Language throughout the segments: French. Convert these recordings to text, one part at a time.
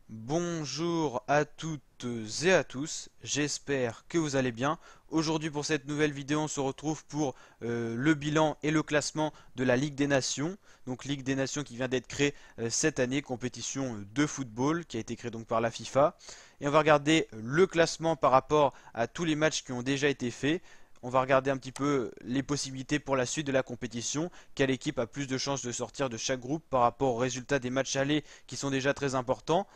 Bonjour à toutes et à tous, j'espère que vous allez bien. Aujourd'hui pour cette nouvelle vidéo on se retrouve pour le bilan et le classement de la Ligue des Nations. Donc Ligue des Nations qui vient d'être créée cette année, compétition de football qui a été créée donc par la FIFA. Et on va regarder le classement par rapport à tous les matchs qui ont déjà été faits. On va regarder un petit peu les possibilités pour la suite de la compétition, quelle équipe a plus de chances de sortir de chaque groupe par rapport aux résultats des matchs allés qui sont déjà très importants,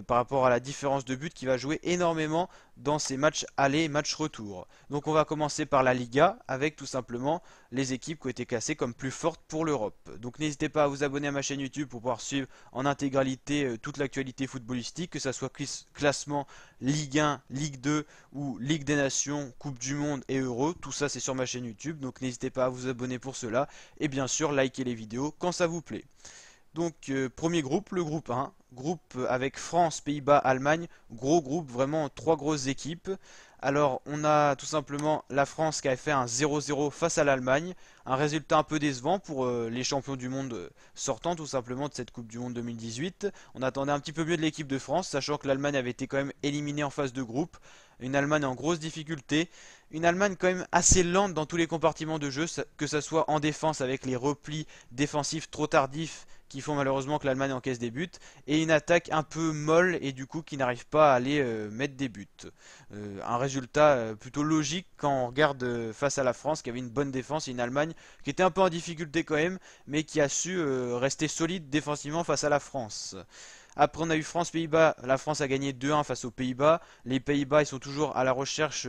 par rapport à la différence de but qui va jouer énormément dans ces matchs aller et matchs retour. Donc on va commencer par la Liga avec tout simplement les équipes qui ont été classées comme plus fortes pour l'Europe. Donc n'hésitez pas à vous abonner à ma chaîne YouTube pour pouvoir suivre en intégralité toute l'actualité footballistique, que ce soit classement Ligue 1, Ligue 2 ou Ligue des Nations, Coupe du Monde et Euro. Tout ça c'est sur ma chaîne YouTube, donc n'hésitez pas à vous abonner pour cela et bien sûr likez les vidéos quand ça vous plaît. Donc premier groupe, le groupe 1, groupe avec France, Pays-Bas, Allemagne, gros groupe, vraiment trois grosses équipes. Alors on a tout simplement la France qui a fait un 0-0 face à l'Allemagne, un résultat un peu décevant pour les champions du monde sortant tout simplement de cette Coupe du Monde 2018. On attendait un petit peu mieux de l'équipe de France, sachant que l'Allemagne avait été quand même éliminée en phase de groupe. Une Allemagne en grosse difficulté, une Allemagne quand même assez lente dans tous les compartiments de jeu, que ce soit en défense avec les replis défensifs trop tardifs qui font malheureusement que l'Allemagne encaisse des buts, et une attaque un peu molle et du coup qui n'arrive pas à aller mettre des buts. Un résultat plutôt logique quand on regarde face à la France qui avait une bonne défense et une Allemagne qui était un peu en difficulté quand même, mais qui a su rester solide défensivement face à la France. Après, on a eu France-Pays-Bas. La France a gagné 2-1 face aux Pays-Bas. Les Pays-Bas, ils sont toujours à la recherche,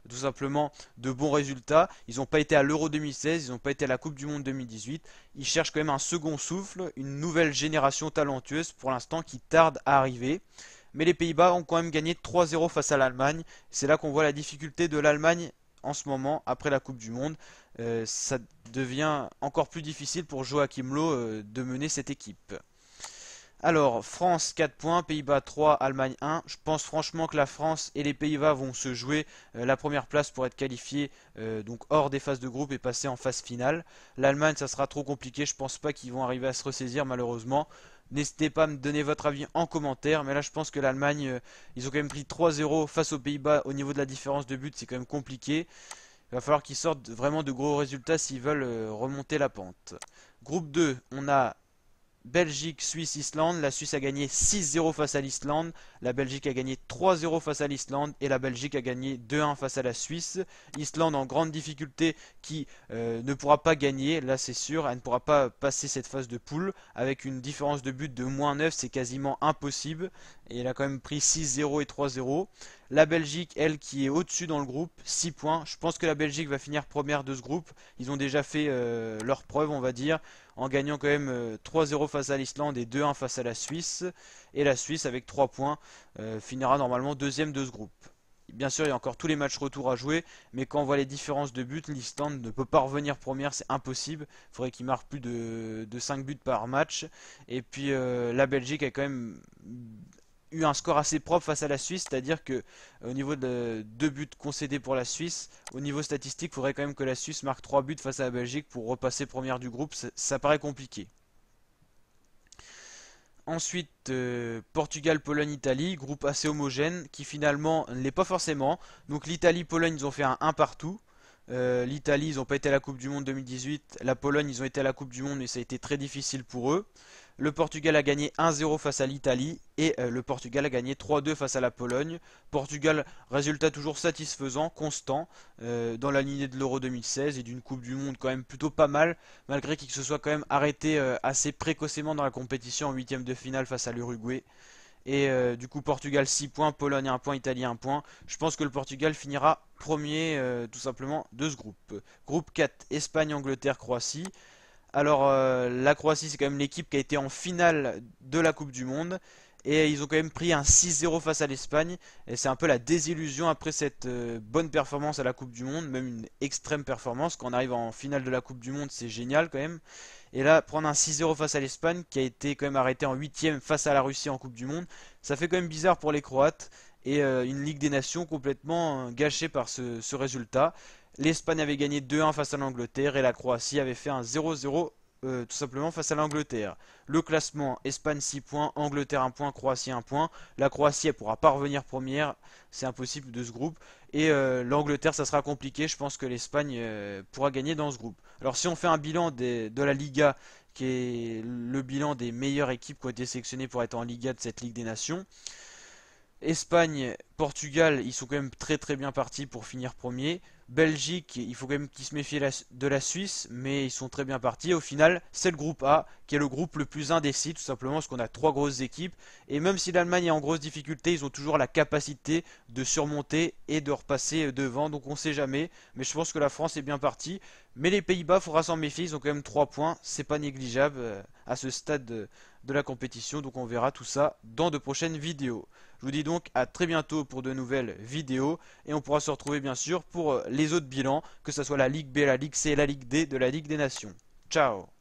tout simplement, de bons résultats. Ils n'ont pas été à l'Euro 2016, ils n'ont pas été à la Coupe du Monde 2018. Ils cherchent quand même un second souffle, une nouvelle génération talentueuse pour l'instant qui tarde à arriver. Mais les Pays-Bas ont quand même gagné 3-0 face à l'Allemagne. C'est là qu'on voit la difficulté de l'Allemagne en ce moment, après la Coupe du Monde. Ça devient encore plus difficile pour Joachim Löw de mener cette équipe. Alors, France 4 points, Pays-Bas 3, Allemagne 1. Je pense franchement que la France et les Pays-Bas vont se jouer la première place pour être qualifiés donc hors des phases de groupe et passer en phase finale. L'Allemagne, ça sera trop compliqué. Je pense pas qu'ils vont arriver à se ressaisir malheureusement. N'hésitez pas à me donner votre avis en commentaire. Mais là, je pense que l'Allemagne, ils ont quand même pris 3-0 face aux Pays-Bas. Au niveau de la différence de but, c'est quand même compliqué. Il va falloir qu'ils sortent vraiment de gros résultats s'ils veulent remonter la pente. Groupe 2, on a Belgique, Suisse, Islande. La Suisse a gagné 6-0 face à l'Islande. La Belgique a gagné 3-0 face à l'Islande. Et la Belgique a gagné 2-1 face à la Suisse. Islande en grande difficulté qui ne pourra pas gagner. Là c'est sûr, elle ne pourra pas passer cette phase de poule. Avec une différence de but de -9, c'est quasiment impossible. Et elle a quand même pris 6-0 et 3-0. La Belgique, elle, qui est au-dessus dans le groupe, 6 points. Je pense que la Belgique va finir première de ce groupe. Ils ont déjà fait leur preuve, on va dire, en gagnant quand même 3-0 face à l'Islande et 2-1 face à la Suisse. Et la Suisse, avec 3 points, finira normalement deuxième de ce groupe. Bien sûr, il y a encore tous les matchs retour à jouer, mais quand on voit les différences de buts, l'Islande ne peut pas revenir première, c'est impossible. Il faudrait qu'il marque plus de 5 buts par match. Et puis la Belgique a quand même eu un score assez propre face à la Suisse, c'est-à-dire que au niveau de 2 buts concédés pour la Suisse, au niveau statistique, il faudrait quand même que la Suisse marque 3 buts face à la Belgique pour repasser première du groupe, ça paraît compliqué. Ensuite, Portugal, Pologne, Italie, groupe assez homogène qui finalement ne l'est pas forcément. Donc l'Italie, Pologne, ils ont fait un 1 partout. L'Italie, ils n'ont pas été à la Coupe du Monde 2018. La Pologne, ils ont été à la Coupe du Monde, mais ça a été très difficile pour eux. Le Portugal a gagné 1-0 face à l'Italie et le Portugal a gagné 3-2 face à la Pologne. Portugal, résultat toujours satisfaisant, constant, dans la lignée de l'Euro 2016 et d'une Coupe du Monde quand même plutôt pas mal, malgré qu'il se soit quand même arrêté assez précocement dans la compétition en huitième de finale face à l'Uruguay. Et du coup, Portugal 6 points, Pologne 1 point, Italie 1 point. Je pense que le Portugal finira premier tout simplement de ce groupe. Groupe 4, Espagne, Angleterre, Croatie. Alors, la Croatie, c'est quand même l'équipe qui a été en finale de la Coupe du Monde. Et ils ont quand même pris un 6-0 face à l'Espagne. Et c'est un peu la désillusion après cette bonne performance à la Coupe du Monde, même une extrême performance. Quand on arrive en finale de la Coupe du Monde, c'est génial quand même. Et là, prendre un 6-0 face à l'Espagne, qui a été quand même arrêté en huitième face à la Russie en Coupe du Monde, ça fait quand même bizarre pour les Croates. Et une Ligue des Nations complètement gâchée par ce résultat. L'Espagne avait gagné 2-1 face à l'Angleterre et la Croatie avait fait un 0-0 tout simplement face à l'Angleterre. Le classement, Espagne 6 points, Angleterre 1 point, Croatie 1 point. La Croatie elle pourra pas revenir première, c'est impossible de ce groupe. Et l'Angleterre ça sera compliqué, je pense que l'Espagne pourra gagner dans ce groupe. Alors si on fait un bilan de la Liga, qui est le bilan des meilleures équipes qui ont été sélectionnées pour être en Liga de cette Ligue des Nations, Espagne, Portugal, ils sont quand même très très bien partis pour finir premier. Belgique, il faut quand même qu'ils se méfient de la Suisse, mais ils sont très bien partis. Au final, c'est le groupe A qui est le groupe le plus indécis, tout simplement parce qu'on a trois grosses équipes. Et même si l'Allemagne est en grosse difficulté, ils ont toujours la capacité de surmonter et de repasser devant. Donc on ne sait jamais. Mais je pense que la France est bien partie. Mais les Pays-Bas, il faudra s'en méfier. Ils ont quand même 3 points. C'est pas négligeable à ce stade de la compétition. Donc on verra tout ça dans de prochaines vidéos. Je vous dis donc à très bientôt pour de nouvelles vidéos et on pourra se retrouver bien sûr pour les autres bilans, que ce soit la Ligue B, la Ligue C et la Ligue D de la Ligue des Nations. Ciao!